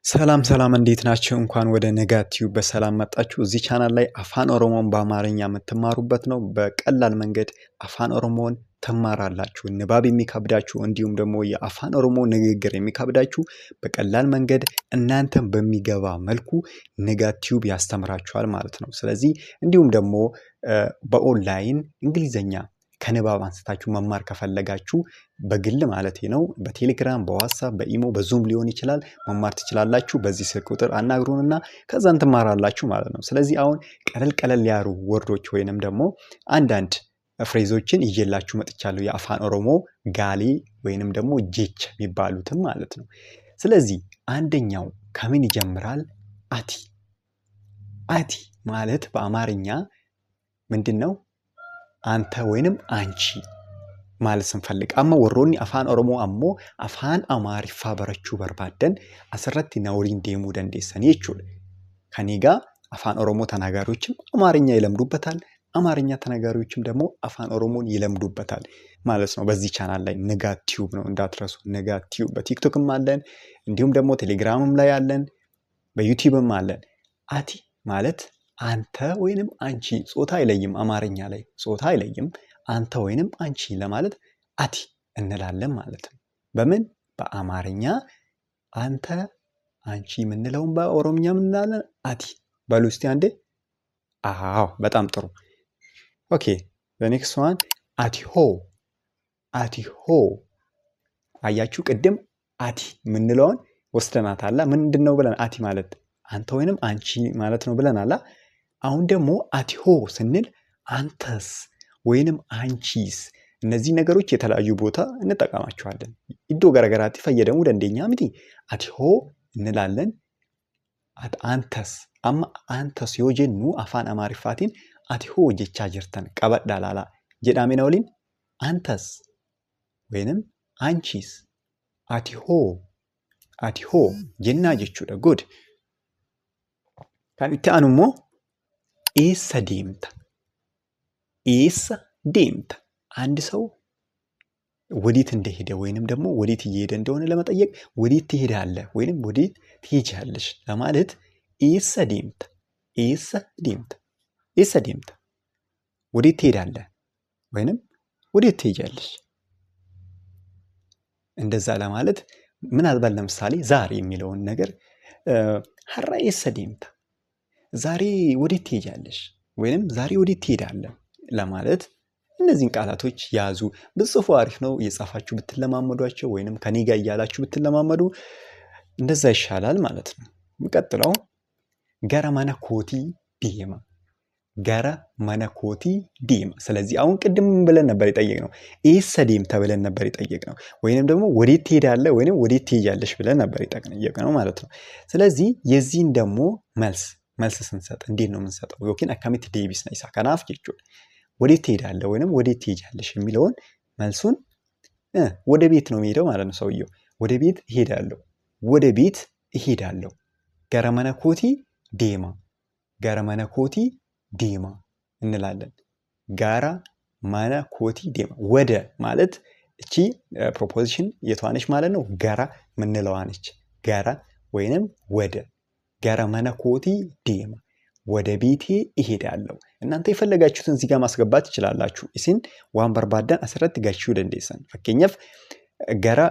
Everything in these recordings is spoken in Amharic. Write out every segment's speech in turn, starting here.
ሰላም ሰላም እንዴት ናችሁ? እንኳን ወደ ንጋት ቲዩብ በሰላም መጣችሁ። እዚህ ቻናል ላይ አፋን ኦሮሞን በአማርኛ የምትማሩበት ነው። በቀላል መንገድ አፋን ኦሮሞን ትማራላችሁ። ንባብ የሚከብዳችሁ እንዲሁም ደግሞ የአፋን ኦሮሞ ንግግር የሚከብዳችሁ በቀላል መንገድ እናንተን በሚገባ መልኩ ንጋት ቲዩብ ያስተምራችኋል ማለት ነው። ስለዚህ እንዲሁም ደግሞ በኦንላይን እንግሊዘኛ ከንባብ አንስታችሁ መማር ከፈለጋችሁ በግል ማለት ነው በቴሌግራም በዋትስአፕ በኢሞ በዙም ሊሆን ይችላል መማር ትችላላችሁ። በዚህ ስልክ ቁጥር አናግሩንና ከዛን ትማራላችሁ ማለት ነው። ስለዚህ አሁን ቀለል ያሉ ወርዶች ወይንም ደግሞ አንዳንድ ፍሬዞችን ይዤላችሁ መጥቻለሁ። የአፋን ኦሮሞ ጋሌ ወይንም ደግሞ ጄች የሚባሉትም ማለት ነው። ስለዚህ አንደኛው ከምን ይጀምራል? አቲ። አቲ ማለት በአማርኛ ምንድነው? አንተ ወይንም አንቺ ማለት ስንፈልግ አማ ወሮኒ አፋን ኦሮሞ አሞ አፋን አማሪፋ በረቹ በርባደን አስረቲ ናውሪን ዴሙ ደንዴሰን ይችላል። ከኔ ጋር አፋን ኦሮሞ ተናጋሪዎችም አማርኛ ይለምዱበታል፣ አማርኛ ተናጋሪዎችም ደግሞ አፋን ኦሮሞን ይለምዱበታል ማለት ነው። በዚህ ቻናል ላይ ንጋት ቲዩብ ነው እንዳትረሱ። ንጋት ቲዩብ በቲክቶክም አለን፣ እንዲሁም ደግሞ ቴሌግራምም ላይ አለን፣ በዩቲዩብም አለን። አቲ ማለት አንተ ወይንም አንቺ ጾታ አይለይም። አማርኛ ላይ ጾታ አይለይም። አንተ ወይንም አንቺ ለማለት አቲ እንላለን ማለት ነው። በምን? በአማርኛ አንተ አንቺ የምንለውን በኦሮምኛ ምን እንላለን? አቲ በሉ እስቲ አንዴ። አዎ በጣም ጥሩ። ኦኬ the next one አቲ ሆ። አቲ ሆ አያችሁ፣ ቅድም አቲ የምንለውን ወስደናታል። ምንድነው ብለን አቲ ማለት አንተ ወይንም አንቺ ማለት ነው ብለናል። አሁን ደግሞ አቲሆ ስንል አንተስ ወይንም አንቺስ፣ እነዚህ ነገሮች የተለያዩ ቦታ እንጠቀማቸዋለን። ኢዶ ገረገራቲ ፈየደሙ ደንደኛ ምቲ አቲሆ እንላለን። አንተስ አማ አንተስ ዮጀኑ አፋን አማሪፋቲን አቲሆ ጀቻ ጅርተን ቀበዳላላ ጀዳሜና ወሊን አንተስ ወይንም አንቺስ አቲሆ አቲሆ ጀና ጀቹዳ ጉድ ካንቲ አኑሞ ኢሳ ዴምታ። ኢሳ ዴምታ አንድ ሰው ወዴት እንደሄደ ወይንም ደግሞ ወዴት እየሄደ እንደሆነ ለመጠየቅ ወዴት ትሄዳለህ ወይንም ወዴት ትሄጃለሽ ለማለት ኢሳ ዴምታ። ኢሳ ዴምታ። ኢሳ ዴምታ ወዴት ትሄዳለህ ወይንም ወዴት ትሄጃለሽ። እንደዛ ለማለት ምናልባት ለምሳሌ ዛሬ የሚለውን ነገር ሀራ ኢሳ ዴምታ፣ ዛሬ ወዴት ትሄጃለሽ ወይንም ዛሬ ወዴት ትሄዳለህ ለማለት እነዚህን ቃላቶች ያዙ። ብጽፉ አሪፍ ነው። እየጻፋችሁ ብትለማመዷቸው ወይንም ከኔ ጋር እያላችሁ ብትለማመዱ እንደዛ ይሻላል ማለት ነው። የሚቀጥለው ገረ መነ ኮቲ ዲማ። ገረ መነ ኮቲ ዲማ። ስለዚህ አሁን ቅድም ብለን ነበር የጠየቅነው ኢሳ ዴምታ ብለን ነበር የጠየቅነው፣ ወይንም ደግሞ ወዴት ትሄዳለህ ወይንም ወዴት ትሄጃለሽ ብለን ነበር የጠየቅነው ማለት ነው። ስለዚህ የዚህን ደግሞ መልስ ስንሰጥ እንዴት ነው የምንሰጠው? ዮኪን አካሚት ዴቢስ ነው ኢሳ ከናፍ ጀቹ ወዴት ትሄዳለህ ወይንም ወዴት ትሄጃለሽ የሚለውን መልሱን ወደ ቤት ነው የሚሄደው ማለት ነው ሰውየው። ወደ ቤት እሄዳለሁ፣ ወደ ቤት እሄዳለሁ። ገረ መነ ኮቲ ዴማ። ገረ መነ ኮቲ ዴማ እንላለን። ጋራ መነ ኮቲ ዴማ። ወደ ማለት እቺ ፕሮፖዚሽን የቷነች ማለት ነው? ጋራ ምንለዋነች። ጋራ ወይንም ወደ። ገረ መነ ኮቲ ዴማ ወደ ቤቴ እሄዳለሁ። እናንተ የፈለጋችሁትን እዚህ ጋር ማስገባት ትችላላችሁ። ኢሲን ዋን በርባዳን አስረት ጋችሁ ደንዴሰን ፈከኘፍ ገራ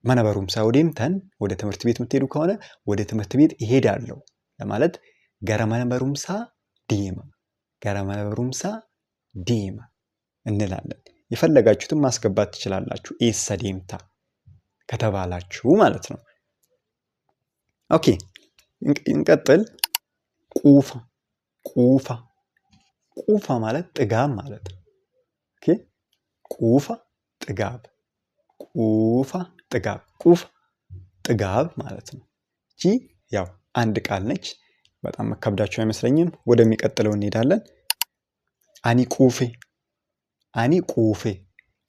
መነ በሩምሳ ወዴምተን ወደ ትምህርት ቤት የምትሄዱ ከሆነ ወደ ትምህርት ቤት እሄዳለሁ ለማለት ገረ መነ በሩምሳ ዴማ። ገረ መነ በሩምሳ ዴማ እንላለን። የፈለጋችሁትን ማስገባት ትችላላችሁ ኢሳ ዴምታ ከተባላችሁ ማለት ነው። ኦኬ እንቀጥል። ቁፋ። ቁፋ ቁፋ ማለት ጥጋብ ማለት ነው። ኦኬ ቁፋ ጥጋብ። ቁፋ ጥጋብ። ቁፋ ጥጋብ ማለት ነው። እቺ ያው አንድ ቃል ነች። በጣም መከብዳችሁ አይመስለኝም። ወደሚቀጥለው እንሄዳለን። አኒ ቁፌ። አኒ ቁፌ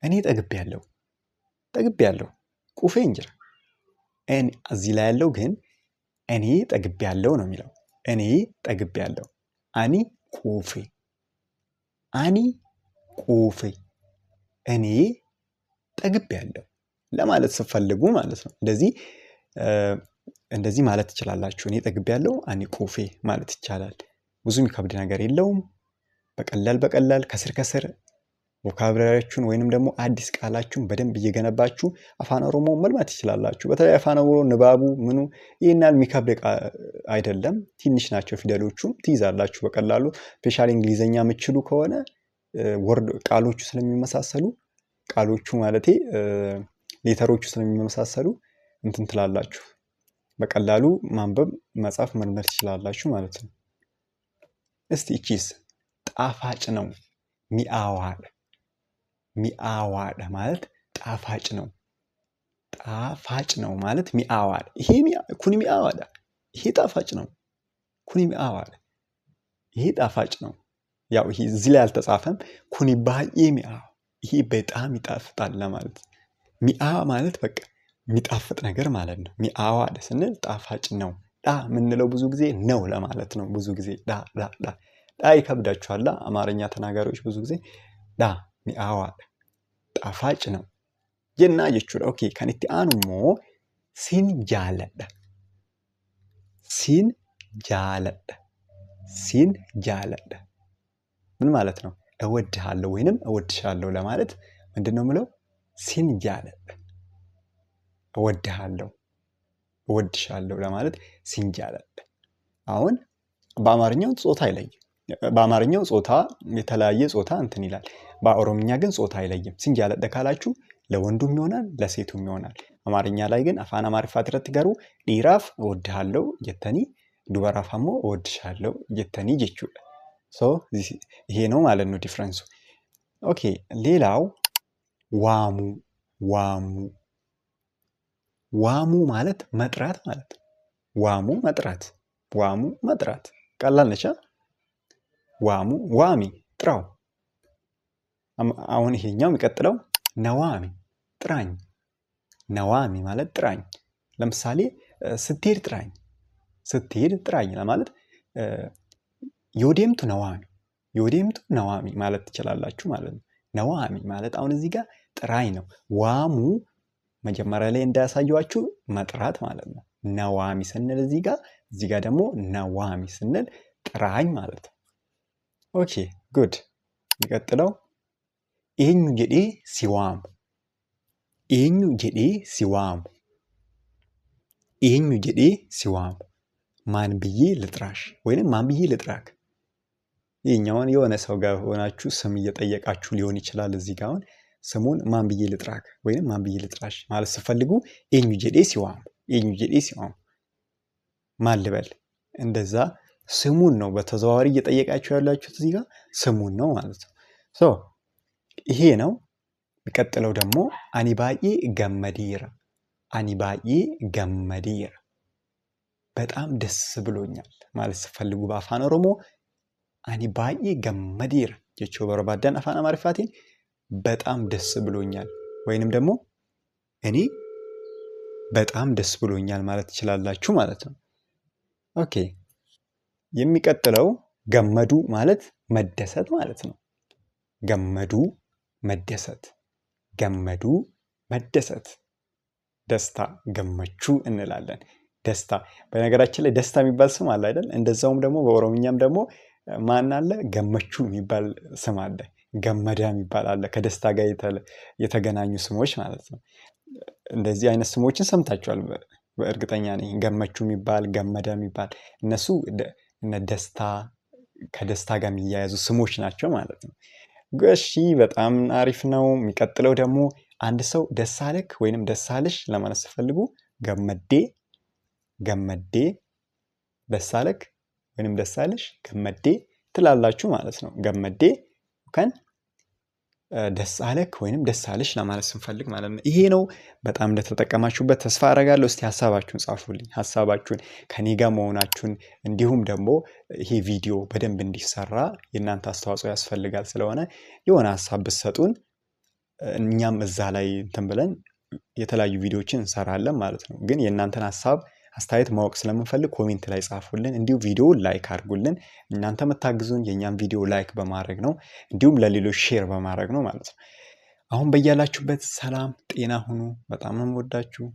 እኔ ጠግቤያለሁ። ጠግቤያለሁ። ቁፌ እንጀራ። እኔ እዚህ ላይ ያለው ግን እኔ ጠግቤያለሁ ነው የሚለው። እኔ ጠግቤያለሁ። አኒ ቁፌ። አኒ ቁፌ እኔ ጠግቤያለሁ ለማለት ስትፈልጉ ማለት ነው። እንደዚህ እንደዚህ ማለት ትችላላችሁ። እኔ ጠግቤያለሁ፣ አኒ ቁፌ ማለት ይቻላል። ብዙ የሚከብድ ነገር የለውም። በቀላል ከስር ከስር ቮካብላሪያችሁን ወይንም ደግሞ አዲስ ቃላችሁን በደንብ እየገነባችሁ አፋን ኦሮሞ መልማት ትችላላችሁ። በተለይ አፋን ኦሮሞ ንባቡ ምኑ ይህን ያህል የሚከብድ አይደለም። ትንሽ ናቸው ፊደሎቹም ትይዛላችሁ በቀላሉ። ስፔሻሊ እንግሊዘኛ የምትችሉ ከሆነ ወርድ ቃሎቹ ስለሚመሳሰሉ ቃሎቹ ማለቴ ሌተሮቹ ስለሚመሳሰሉ እንትን ትላላችሁ። በቀላሉ ማንበብ መጻፍ መልመድ ትችላላችሁ ማለት ነው። እስቲ እቺስ ጣፋጭ ነው ሚአዋል ሚአዋል ማለት ጣፋጭ ነው። ጣፋጭ ነው ማለት ሚአዋል። ይሄ ኩኒ ሚአዋል ይሄ ጣፋጭ ነው። ኩኒ ሚአዋል ይሄ ጣፋጭ ነው። ያው ይሄ እዚህ ላይ አልተጻፈም። ኩኒ ባዬ ሚአው ይሄ በጣም ይጣፍጣል ለማለት። ሚአ ማለት በቃ የሚጣፍጥ ነገር ማለት ነው። ሚአዋል ስንል ጣፋጭ ነው። ዳ የምንለው ብዙ ጊዜ ነው ለማለት ነው። ብዙ ጊዜ ዳ ይከብዳችኋል አማርኛ ተናጋሪዎች ብዙ ጊዜ ዳ ሚአዋል ጣፋጭ ነው ጀና jechuudha. ኦኬ ከንቲ አንሞ ሲን ጃለደ ሲን ጃለደ ሲን ጃለደ ምን ማለት ነው? እወድሃለሁ ወይንም እወድሻለሁ ለማለት ምንድነው ምለው? ሲን ጃለደ እወድሃለሁ እወድሻለሁ ለማለት ሲን ጃለደ። አሁን በአማርኛው ጾታ አይለይም። በአማርኛው ጾታ የተለያየ ጾታ እንትን ይላል። በኦሮምኛ ግን ጾታ አይለይም። ሲን ጃለደ ካላችሁ ለወንዱም ይሆናል ለሴቱም ይሆናል። አማርኛ ላይ ግን አፋን አማርፋት ረትገሩ ዲራፍ እወድሃለሁ ጀተኒ ዱበራፋሞ እወድሻለሁ ጀተኒ ጀቹudha። ይሄ ነው ማለት ነው ዲፍረንሱ። ኦኬ ሌላው ዋሙ ዋሙ ዋሙ ማለት መጥራት ማለት ነው። ዋሙ መጥራት ዋሙ መጥራት ቀላል ነች። ዋሙ ዋሚ ጥራው። አሁን ይሄኛው የሚቀጥለው ነዋሚ ጥራኝ። ነዋሚ ማለት ጥራኝ። ለምሳሌ ስትሄድ ጥራኝ ስትሄድ ጥራኝ ለማለት ዮዴምቱ ነዋሚ ዮዴምቱ ነዋሚ ማለት ትችላላችሁ ማለት ነው። ነዋሚ ማለት አሁን እዚህ ጋር ጥራኝ ነው። ዋሙ መጀመሪያ ላይ እንዳያሳየዋችሁ መጥራት ማለት ነው። ነዋሚ ስንል እዚህ ጋር ደግሞ ነዋሚ ስንል ጥራኝ ማለት ነው። ኦኬ ጉድ። የሚቀጥለው ኤኙ ጀዴ ሲዋሙ ኤኙ ጀዴ ሲዋሙ ኤኙ ጀዴ ሲዋሙ ማን ብዬ ልጥራሽ ወይንም ማን ብዬ ልጥራክ። ይህኛውን የሆነ ሰው ጋር ሆናችሁ ስም እየጠየቃችሁ ሊሆን ይችላል። እዚህ ጋር አሁን ስሙን ማን ብዬ ልጥራክ ወይንም ማን ብዬ ልጥራሽ ማለት ስትፈልጉ ኤኙ ጀዴ ሲዋሙ ኤኙ ጀዴ ሲዋሙ ማን ልበል እንደዛ ስሙን ነው በተዘዋዋሪ እየጠየቃችሁ ያላችሁት እዚህ ጋር ስሙን ነው ማለት ነው። ይሄ ነው። የሚቀጥለው ደግሞ አኒባዬ ገመዲራ አኒባዬ ገመዲራ በጣም ደስ ብሎኛል ማለት ስትፈልጉ በአፋን ኦሮሞ አኒባዬ ገመዲራ ጀቹ በረባዳን አፋን አማርፋቲን በጣም ደስ ብሎኛል ወይንም ደግሞ እኔ በጣም ደስ ብሎኛል ማለት ትችላላችሁ ማለት ነው። ኦኬ የሚቀጥለው ገመዱ ማለት መደሰት ማለት ነው። ገመዱ መደሰት ገመዱ መደሰት ደስታ ገመቹ እንላለን። ደስታ በነገራችን ላይ ደስታ የሚባል ስም አለ አይደል? እንደዛውም ደግሞ በኦሮምኛም ደግሞ ማን አለ? ገመቹ የሚባል ስም አለ። ገመዳ የሚባል አለ። ከደስታ ጋር የተገናኙ ስሞች ማለት ነው። እንደዚህ አይነት ስሞችን ሰምታችኋል በእርግጠኛ ነኝ። ገመቹ የሚባል ገመዳ የሚባል እነሱ ደስታ ከደስታ ጋር የሚያያዙ ስሞች ናቸው ማለት ነው። እሺ በጣም አሪፍ ነው። የሚቀጥለው ደግሞ አንድ ሰው ደስ አለክ ወይንም ደስ አለሽ ለማለት ስትፈልጉ ገመዴ ገመዴ ደስ አለክ ወይንም ደስ አለሽ ገመዴ ትላላችሁ ማለት ነው። ገመዴ ከን ደስ አለክ ወይንም ደስ አለሽ ለማለት ስንፈልግ ማለት ነው። ይሄ ነው። በጣም እንደተጠቀማችሁበት ተስፋ አደርጋለሁ። እስቲ ሐሳባችሁን ጻፉልኝ። ሐሳባችሁን ከኔ ጋር መሆናችሁን እንዲሁም ደግሞ ይሄ ቪዲዮ በደንብ እንዲሰራ የእናንተ አስተዋጽኦ ያስፈልጋል። ስለሆነ የሆነ ሐሳብ ብትሰጡን እኛም እዛ ላይ እንትን ብለን የተለያዩ ቪዲዮዎችን እንሰራለን ማለት ነው። ግን የእናንተን ሐሳብ አስተያየት ማወቅ ስለምንፈልግ ኮሜንት ላይ ጻፉልን። እንዲሁም ቪዲዮ ላይክ አድርጉልን። እናንተ መታግዙን የኛን ቪዲዮ ላይክ በማድረግ ነው፣ እንዲሁም ለሌሎች ሼር በማድረግ ነው ማለት ነው። አሁን በያላችሁበት ሰላም ጤና ሁኑ። በጣም ነው የምወዳችሁ።